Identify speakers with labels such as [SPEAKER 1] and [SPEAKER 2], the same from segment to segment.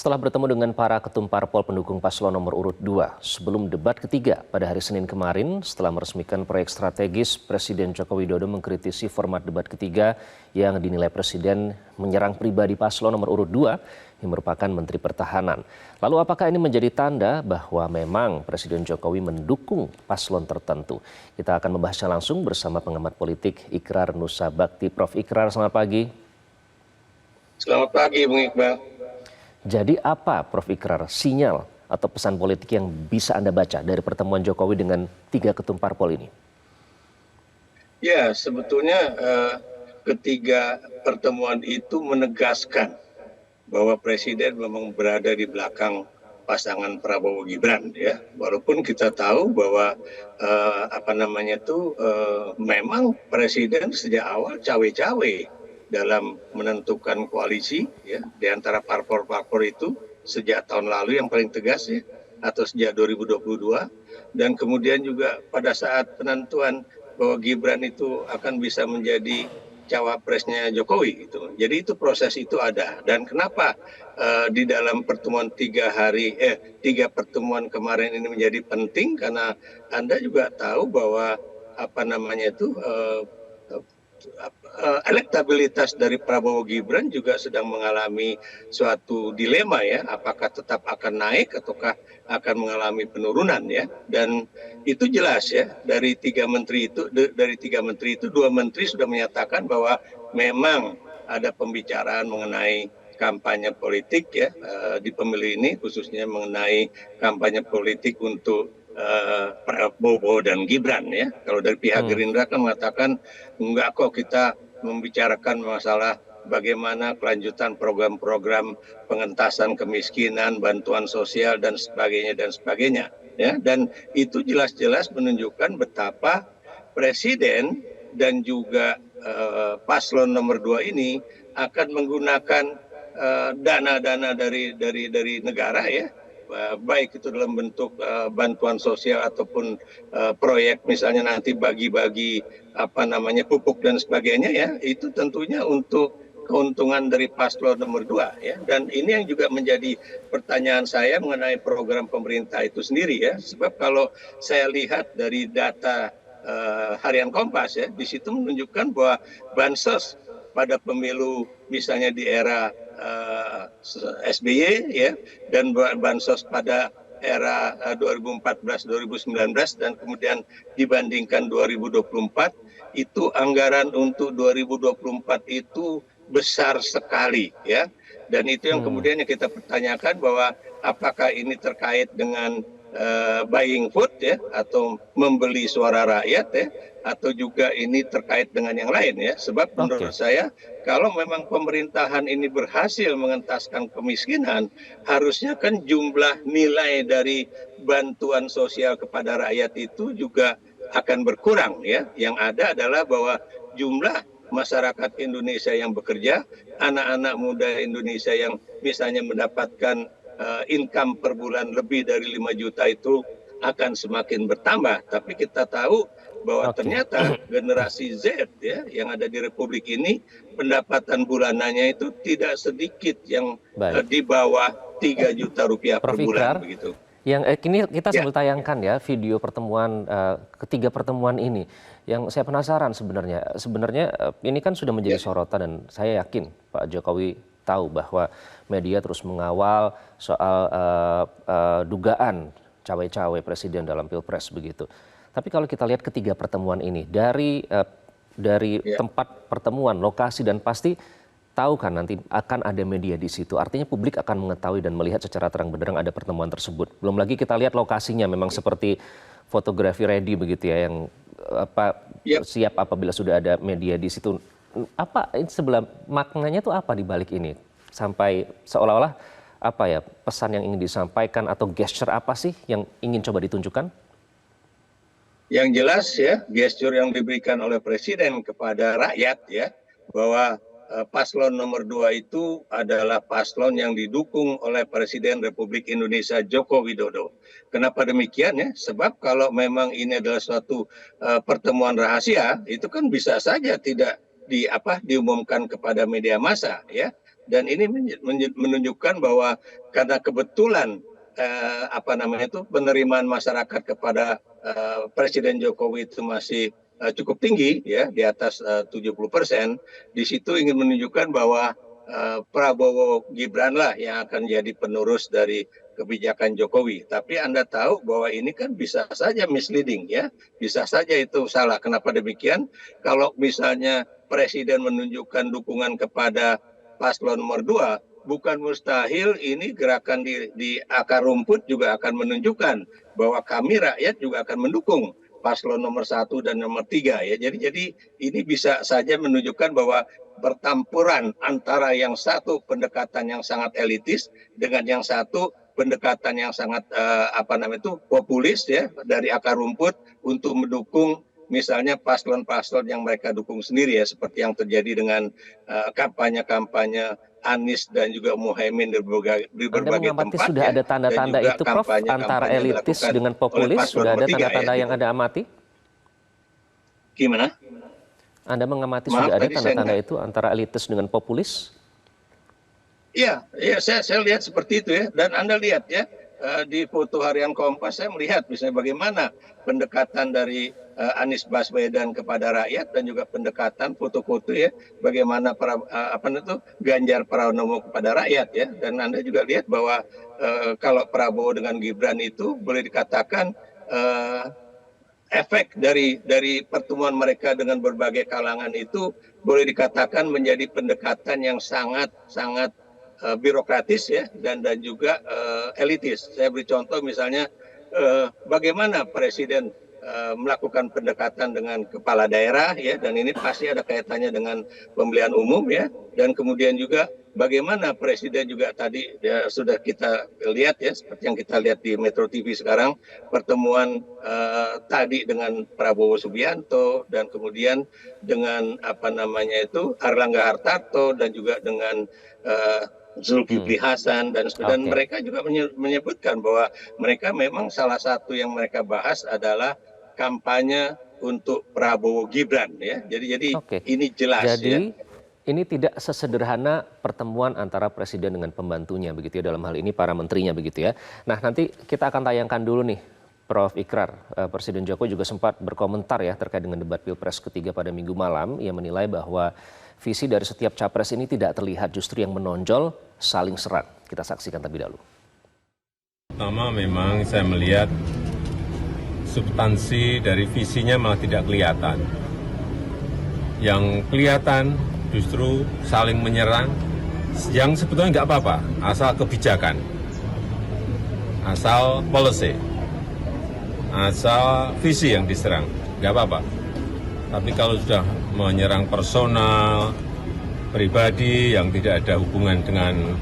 [SPEAKER 1] Setelah bertemu dengan para ketum parpol pendukung paslon nomor urut 2 sebelum debat ketiga pada hari Senin kemarin, setelah meresmikan proyek strategis, Presiden Joko Widodo mengkritisi format debat ketiga yang dinilai Presiden menyerang pribadi paslon nomor urut 2 yang merupakan Menteri Pertahanan. Lalu apakah ini menjadi tanda bahwa memang Presiden Jokowi mendukung paslon tertentu? Kita akan membahasnya langsung bersama pengamat politik Ikrar Nusa Bakti. Prof. Ikrar, selamat pagi.
[SPEAKER 2] Selamat pagi, Bung Iqbal.
[SPEAKER 1] Jadi apa, Prof. Ikrar, sinyal atau pesan politik yang bisa Anda baca dari pertemuan Jokowi dengan tiga ketum parpol ini?
[SPEAKER 2] Ya, sebetulnya ketiga pertemuan itu menegaskan bahwa Presiden memang berada di belakang pasangan Prabowo Gibran, ya. Walaupun kita tahu bahwa memang Presiden sejak awal cawe-cawe dalam menentukan koalisi, ya, di antara parpol-parpol itu sejak tahun lalu yang paling tegas, ya, atau sejak 2022, dan kemudian juga pada saat penentuan bahwa Gibran itu akan bisa menjadi cawapresnya Jokowi itu. Jadi itu proses itu ada. Dan kenapa di dalam pertemuan tiga pertemuan kemarin ini menjadi penting, karena Anda juga tahu bahwa elektabilitas dari Prabowo Gibran juga sedang mengalami suatu dilema, ya, apakah tetap akan naik ataukah akan mengalami penurunan, ya. Dan itu jelas, ya, dari tiga menteri itu dua menteri sudah menyatakan bahwa memang ada pembicaraan mengenai kampanye politik, ya, di pemilu ini, khususnya mengenai kampanye politik untuk Prabowo dan Gibran, ya. Kalau dari pihak Gerindra kan mengatakan enggak kok, kita membicarakan masalah bagaimana kelanjutan program-program pengentasan kemiskinan, bantuan sosial dan sebagainya, ya. Dan itu jelas-jelas menunjukkan betapa Presiden dan juga paslon nomor 2 ini akan menggunakan dana-dana dari negara, ya, baik itu dalam bentuk bantuan sosial ataupun proyek misalnya nanti bagi-bagi pupuk dan sebagainya, ya, itu tentunya untuk keuntungan dari paslon nomor 2, ya. Dan ini yang juga menjadi pertanyaan saya mengenai program pemerintah itu sendiri, ya. Sebab kalau saya lihat dari data harian Kompas, ya, di situ menunjukkan bahwa bansos pada pemilu misalnya di era SBY, ya, dan bansos pada era 2014-2019 dan kemudian dibandingkan 2024, itu anggaran untuk 2024 itu besar sekali, ya. Dan itu yang kemudian yang kita pertanyakan bahwa apakah ini terkait dengan buying vote, ya, atau membeli suara rakyat, ya, atau juga ini terkait dengan yang lain, ya. Sebab menurut saya kalau memang pemerintahan ini berhasil mengentaskan kemiskinan, harusnya kan jumlah nilai dari bantuan sosial kepada rakyat itu juga akan berkurang, ya. Yang ada adalah bahwa jumlah masyarakat Indonesia yang bekerja, anak-anak muda Indonesia yang misalnya mendapatkan income per bulan lebih dari 5 juta itu akan semakin bertambah. Tapi kita tahu bahwa ternyata generasi Z, ya, yang ada di Republik ini pendapatan bulanannya itu tidak sedikit yang di bawah 3 juta rupiah per bulan, begitu.
[SPEAKER 1] Yang kini kita sambil tayangkan, ya, video pertemuan ketiga pertemuan ini. Yang saya penasaran sebenarnya ini kan sudah menjadi sorotan, dan saya yakin Pak Jokowi tahu bahwa media terus mengawal soal dugaan cawe-cawe Presiden dalam Pilpres begitu. Tapi kalau kita lihat ketiga pertemuan ini dari tempat pertemuan, lokasi, dan pasti tahu kan nanti akan ada media di situ. Artinya publik akan mengetahui dan melihat secara terang benderang ada pertemuan tersebut. Belum lagi kita lihat lokasinya memang seperti fotografi ready begitu, ya, yang siap apabila sudah ada media di situ. Apa sebelah maknanya tuh apa di balik ini? Sampai seolah-olah pesan yang ingin disampaikan atau gesture apa sih yang ingin coba ditunjukkan?
[SPEAKER 2] Yang jelas, ya, gesture yang diberikan oleh Presiden kepada rakyat, ya, bahwa paslon nomor 2 itu adalah paslon yang didukung oleh Presiden Republik Indonesia Joko Widodo. Kenapa demikian, ya? Sebab kalau memang ini adalah suatu pertemuan rahasia, itu kan bisa saja tidak diumumkan kepada media massa, ya. dan ini menunjukkan bahwa karena kebetulan penerimaan masyarakat kepada Presiden Jokowi itu masih cukup tinggi ya, di atas 70%. Di situ ingin menunjukkan bahwa Prabowo Gibran lah yang akan jadi penerus dari kebijakan Jokowi. Tapi Anda tahu bahwa ini kan bisa saja misleading ya, bisa saja itu salah. Kenapa demikian? Kalau misalnya Presiden menunjukkan dukungan kepada paslon nomor 2, bukan mustahil ini gerakan di akar rumput juga akan menunjukkan bahwa kami rakyat juga akan mendukung paslon nomor 1 dan nomor 3 ya. Jadi ini bisa saja menunjukkan bahwa pertempuran antara yang satu pendekatan yang sangat elitis dengan yang satu pendekatan yang sangat populis ya, dari akar rumput untuk mendukung misalnya paslon-paslon yang mereka dukung sendiri ya, seperti yang terjadi dengan kampanye-kampanye Anies dan juga Muhaimin di berbagai
[SPEAKER 1] mengamati
[SPEAKER 2] tempat
[SPEAKER 1] sudah
[SPEAKER 2] ya,
[SPEAKER 1] ada tanda-tanda
[SPEAKER 2] dan juga
[SPEAKER 1] itu, Prof, antara elitis dengan populis, sudah ada tanda-tanda yang Anda amati?
[SPEAKER 2] Gimana?
[SPEAKER 1] Anda mengamati sudah ada tanda-tanda itu antara elitis dengan populis?
[SPEAKER 2] Iya, saya lihat seperti itu ya. Dan Anda lihat ya, di foto harian Kompas saya melihat misalnya bagaimana pendekatan dari Anies Baswedan kepada rakyat dan juga pendekatan foto-foto ya, bagaimana Ganjar Pranowo kepada rakyat ya. Dan Anda juga lihat bahwa kalau Prabowo dengan Gibran itu boleh dikatakan efek dari pertemuan mereka dengan berbagai kalangan itu boleh dikatakan menjadi pendekatan yang sangat birokratis ya, dan juga elitis. Saya beri contoh misalnya bagaimana Presiden melakukan pendekatan dengan kepala daerah ya, dan ini pasti ada kaitannya dengan pemilihan umum ya, dan kemudian juga bagaimana Presiden juga tadi ya, sudah kita lihat ya, seperti yang kita lihat di Metro TV sekarang, pertemuan tadi dengan Prabowo Subianto, dan kemudian dengan Airlangga Hartarto, dan juga dengan Zulkifli Hasan, dan mereka juga menyebutkan bahwa mereka memang salah satu yang mereka bahas adalah kampanye untuk Prabowo Gibran ya. Jadi ini jelas ya.
[SPEAKER 1] Ini tidak sesederhana pertemuan antara presiden dengan pembantunya begitu ya, dalam hal ini para menterinya begitu ya. Nah, nanti kita akan tayangkan dulu nih Prof. Ikrar. Presiden Jokowi juga sempat berkomentar ya terkait dengan debat Pilpres ketiga pada Minggu malam. Ia menilai bahwa visi dari setiap capres ini tidak terlihat, justru yang menonjol saling serang. Kita saksikan terlebih dahulu.
[SPEAKER 3] Pertama, memang saya melihat substansi dari visinya malah tidak kelihatan. Yang kelihatan justru saling menyerang, yang sebetulnya nggak apa-apa, asal kebijakan, asal policy, asal visi yang diserang, nggak apa-apa. Tapi kalau sudah menyerang personal, pribadi yang tidak ada hubungan dengan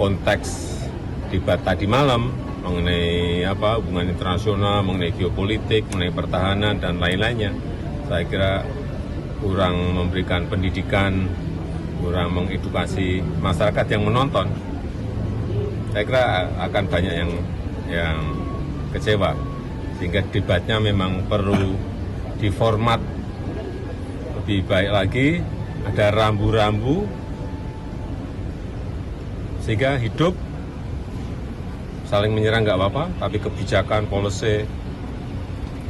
[SPEAKER 3] konteks debat tadi malam mengenai hubungan internasional, mengenai geopolitik, mengenai pertahanan dan lain-lainnya, saya kira kurang memberikan pendidikan, kurang mengedukasi masyarakat yang menonton. Saya kira akan banyak yang kecewa, sehingga debatnya memang perlu diformat lebih baik lagi, ada rambu-rambu sehingga hidup. Saling menyerang nggak apa-apa, tapi kebijakan, policy,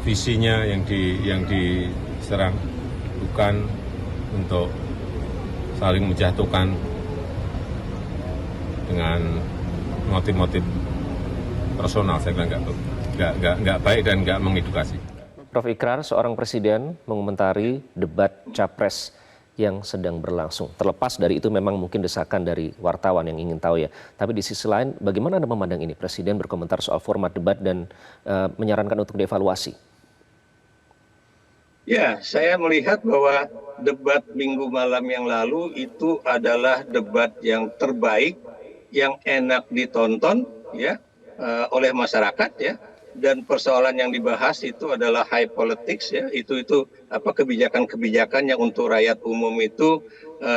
[SPEAKER 3] visinya yang diserang, bukan untuk saling menjatuhkan dengan motif-motif personal. Saya kira nggak baik dan nggak mengedukasi.
[SPEAKER 1] Prof. Ikrar, seorang presiden mengomentari debat capres yang sedang berlangsung. Terlepas dari itu memang mungkin desakan dari wartawan yang ingin tahu ya. Tapi di sisi lain, bagaimana Anda memandang ini? Presiden berkomentar soal format debat dan menyarankan untuk dievaluasi.
[SPEAKER 2] Ya, saya melihat bahwa debat Minggu malam yang lalu itu adalah debat yang terbaik, yang enak ditonton ya oleh masyarakat ya. Dan persoalan yang dibahas itu adalah high politics ya, itu kebijakan-kebijakan yang untuk rakyat umum itu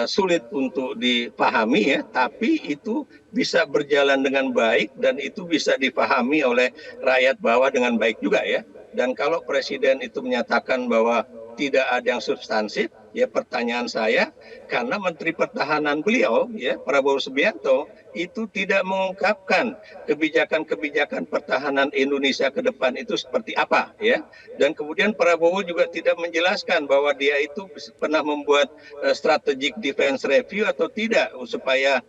[SPEAKER 2] sulit untuk dipahami ya, tapi itu bisa berjalan dengan baik dan itu bisa dipahami oleh rakyat bawah dengan baik juga ya. Dan kalau presiden itu menyatakan bahwa tidak ada yang substansif, Ya pertanyaan saya, karena Menteri Pertahanan beliau, ya Prabowo Subianto, itu tidak mengungkapkan kebijakan-kebijakan pertahanan Indonesia ke depan itu seperti apa, ya. Dan kemudian Prabowo juga tidak menjelaskan bahwa dia itu pernah membuat strategic defense review atau tidak, supaya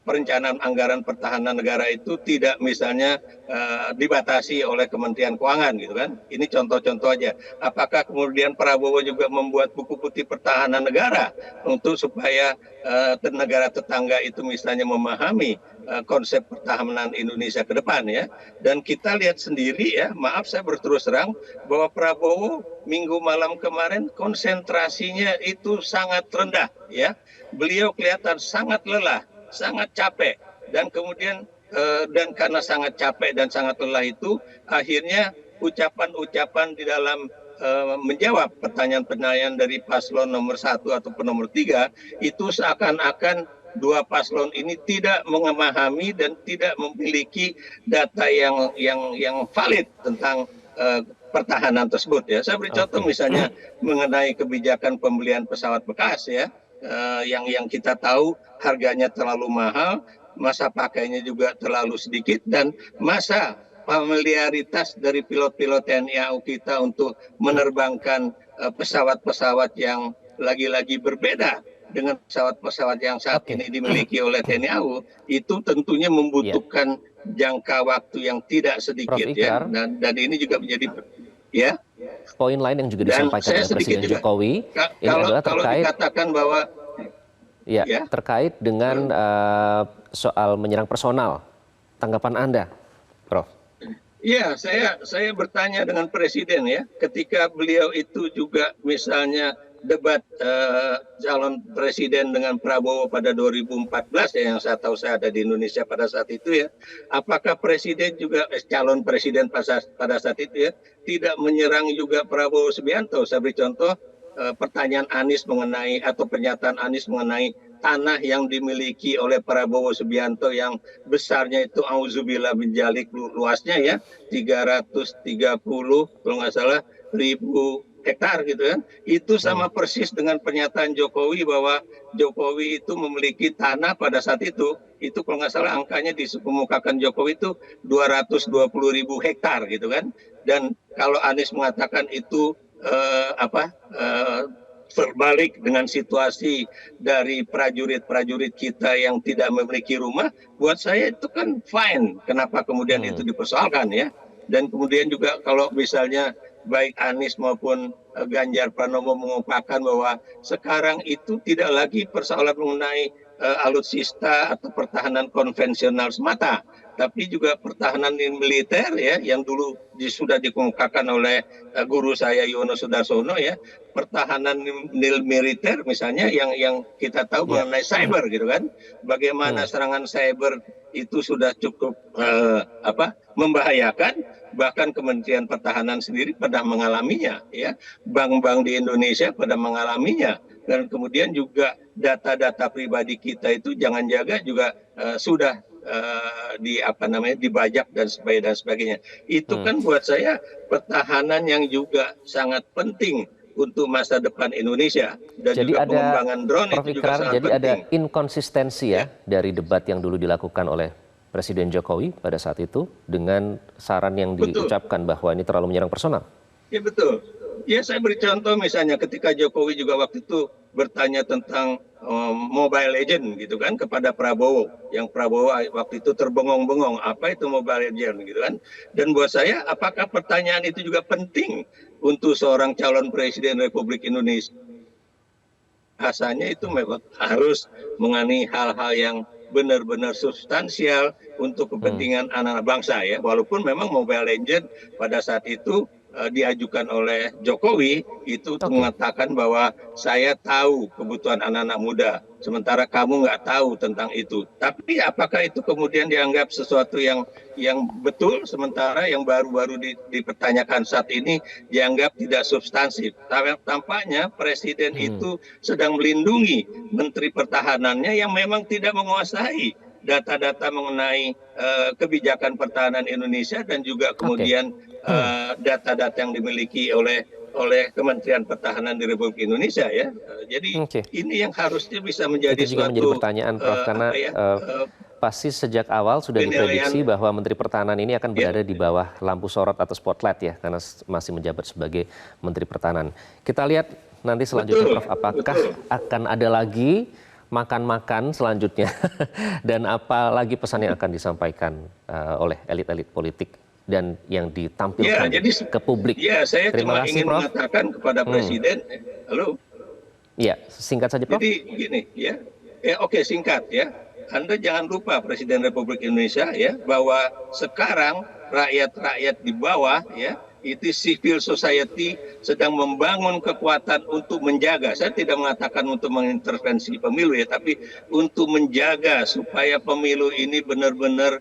[SPEAKER 2] perencanaan anggaran pertahanan negara itu tidak misalnya dibatasi oleh Kementerian Keuangan, gitu kan. Ini contoh-contoh aja. Apakah kemudian Prabowo juga membuat buku putih pertahanan negara untuk supaya negara tetangga itu misalnya memahami konsep pertahanan Indonesia ke depan, ya. Dan kita lihat sendiri, ya, maaf saya berterus terang bahwa Prabowo minggu malam kemarin konsentrasinya itu sangat rendah, ya. Beliau kelihatan sangat lelah, sangat capek, dan kemudian dan karena sangat capek dan sangat lelah itu akhirnya ucapan-ucapan di dalam menjawab pertanyaan-pertanyaan dari paslon nomor 1 ataupun nomor 3 itu seakan-akan dua paslon ini tidak memahami dan tidak memiliki data yang valid tentang pertahanan tersebut, ya. Saya beri contoh misalnya mengenai kebijakan pembelian pesawat bekas, ya, yang kita tahu harganya terlalu mahal, masa pakainya juga terlalu sedikit, dan masa familiaritas dari pilot-pilot TNI AU kita untuk menerbangkan pesawat-pesawat yang lagi-lagi berbeda dengan pesawat-pesawat yang saat ini dimiliki oleh TNI AU, itu tentunya membutuhkan jangka waktu yang tidak sedikit, ya. Dan ini juga menjadi, ya.
[SPEAKER 1] Poin lain yang juga disampaikan oleh Presiden Jokowi ini adalah terkait
[SPEAKER 2] dikatakan bahwa
[SPEAKER 1] terkait dengan soal menyerang personal. Tanggapan Anda, Prof?
[SPEAKER 2] Ya, saya bertanya dengan Presiden, ya, ketika beliau itu juga misalnya debat calon presiden dengan Prabowo pada 2014, ya, yang saya tahu saya ada di Indonesia pada saat itu, ya. Apakah Presiden juga calon presiden pada saat itu, ya, tidak menyerang juga Prabowo Subianto? Saya beri contoh pertanyaan Anies mengenai atau pernyataan Anies mengenai tanah yang dimiliki oleh Prabowo Subianto yang besarnya itu auzubillah menjalik luasnya, ya, 330 kalau nggak salah ribu hektar, gitu kan. Itu sama persis dengan pernyataan Jokowi bahwa Jokowi itu memiliki tanah pada saat itu kalau nggak salah angkanya dikemukakan Jokowi itu 220.000 hektar, gitu kan. Dan kalau Anies mengatakan itu terbalik dengan situasi dari prajurit-prajurit kita yang tidak memiliki rumah, buat saya itu kan fine. Kenapa kemudian itu dipersoalkan, ya? Dan kemudian juga kalau misalnya baik Anies maupun Ganjar Pranowo mengungkapkan bahwa sekarang itu tidak lagi persoalan mengenai alutsista atau pertahanan konvensional semata, tapi juga pertahanan militer, ya, yang dulu sudah dikemukakan oleh guru saya Yono Sudarsono, ya, pertahanan militer misalnya yang kita tahu mengenai cyber, gitu kan. Bagaimana serangan cyber itu sudah cukup membahayakan, bahkan Kementerian Pertahanan sendiri pernah mengalaminya, ya, bank-bank di Indonesia pada mengalaminya. Dan kemudian juga data-data pribadi kita itu jangan-jangan juga sudah dibajak dan sebagainya. Itu kan buat saya pertahanan yang juga sangat penting untuk masa depan Indonesia, dan
[SPEAKER 1] jadi
[SPEAKER 2] juga
[SPEAKER 1] ada,
[SPEAKER 2] pengembangan drone
[SPEAKER 1] Prof.
[SPEAKER 2] itu juga
[SPEAKER 1] Ikrar,
[SPEAKER 2] sangat
[SPEAKER 1] jadi
[SPEAKER 2] penting.
[SPEAKER 1] ada inkonsistensi, ya, dari debat yang dulu dilakukan oleh Presiden Jokowi pada saat itu dengan saran yang diucapkan bahwa ini terlalu menyerang personal.
[SPEAKER 2] Ya, betul. Ya, saya beri contoh misalnya ketika Jokowi juga waktu itu bertanya tentang Mobile Legend, gitu kan, kepada Prabowo, yang Prabowo waktu itu terbengong-bengong, apa itu Mobile Legend, gitu kan. Dan buat saya, apakah pertanyaan itu juga penting untuk seorang calon presiden Republik Indonesia? Bahasanya itu memang harus mengenai hal-hal yang benar-benar substansial untuk kepentingan anak-anak bangsa, ya. Walaupun memang Mobile Legend pada saat itu diajukan oleh Jokowi itu mengatakan bahwa saya tahu kebutuhan anak-anak muda, sementara kamu nggak tahu tentang itu. Tapi apakah itu kemudian dianggap sesuatu yang betul, sementara yang baru-baru dipertanyakan saat ini dianggap tidak substansif? Tampaknya Presiden itu sedang melindungi Menteri Pertahanannya yang memang tidak menguasai data-data mengenai kebijakan pertahanan Indonesia dan juga kemudian data-data yang dimiliki oleh oleh Kementerian Pertahanan di Republik Indonesia ya. Jadi
[SPEAKER 1] Oke.
[SPEAKER 2] ini yang harusnya bisa menjadi
[SPEAKER 1] Itu juga menjadi
[SPEAKER 2] suatu
[SPEAKER 1] pertanyaan, Prof, karena pasti sejak awal sudah
[SPEAKER 2] penilaian.
[SPEAKER 1] diprediksi bahwa Menteri Pertahanan ini akan berada di bawah lampu sorot atau spotlight ya, karena masih menjabat sebagai Menteri Pertahanan. Kita lihat nanti selanjutnya,
[SPEAKER 2] Betul,
[SPEAKER 1] Prof, apakah
[SPEAKER 2] betul.
[SPEAKER 1] akan ada lagi makan-makan selanjutnya dan apa lagi pesan yang akan disampaikan oleh elit-elit politik dan yang
[SPEAKER 2] Ya,
[SPEAKER 1] ditampilkan
[SPEAKER 2] jadi
[SPEAKER 1] ke publik.
[SPEAKER 2] ya saya
[SPEAKER 1] Terima
[SPEAKER 2] cuma
[SPEAKER 1] kasih,
[SPEAKER 2] ingin
[SPEAKER 1] Prof.
[SPEAKER 2] mengatakan kepada Presiden, halo.
[SPEAKER 1] Iya, singkat saja, Prof.
[SPEAKER 2] Jadi gini ya, oke singkat ya. Anda jangan lupa Presiden Republik Indonesia ya bahwa sekarang rakyat-rakyat di bawah ya itu civil society sedang membangun kekuatan untuk menjaga. Saya tidak mengatakan untuk mengintervensi pemilu ya, tapi untuk menjaga supaya pemilu ini benar-benar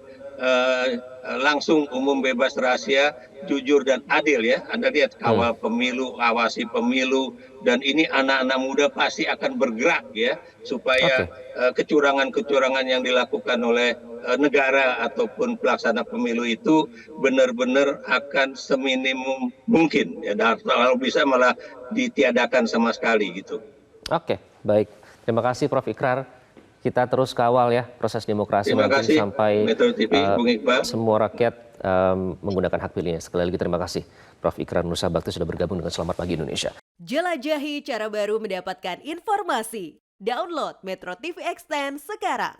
[SPEAKER 2] langsung, umum, bebas, rahasia, jujur dan adil ya. Anda lihat kawal pemilu, awasi pemilu, dan ini anak-anak muda pasti akan bergerak ya supaya kecurangan-kecurangan yang dilakukan oleh negara ataupun pelaksana pemilu itu benar-benar akan seminimum mungkin ya, dan kalau bisa malah ditiadakan sama sekali gitu.
[SPEAKER 1] Oke, baik. Terima kasih Prof. Ikrar. Kita terus kawal ya proses demokrasi
[SPEAKER 2] Terima
[SPEAKER 1] nanti
[SPEAKER 2] kasih,
[SPEAKER 1] sampai
[SPEAKER 2] Metro TV, Bung Iqbal.
[SPEAKER 1] semua rakyat menggunakan hak pilihnya. Sekali lagi terima kasih Prof. Ikrar Nusa Bakti sudah bergabung dengan Selamat Pagi Indonesia.
[SPEAKER 4] Jelajahi cara baru mendapatkan informasi. Download Metro TV Extend sekarang.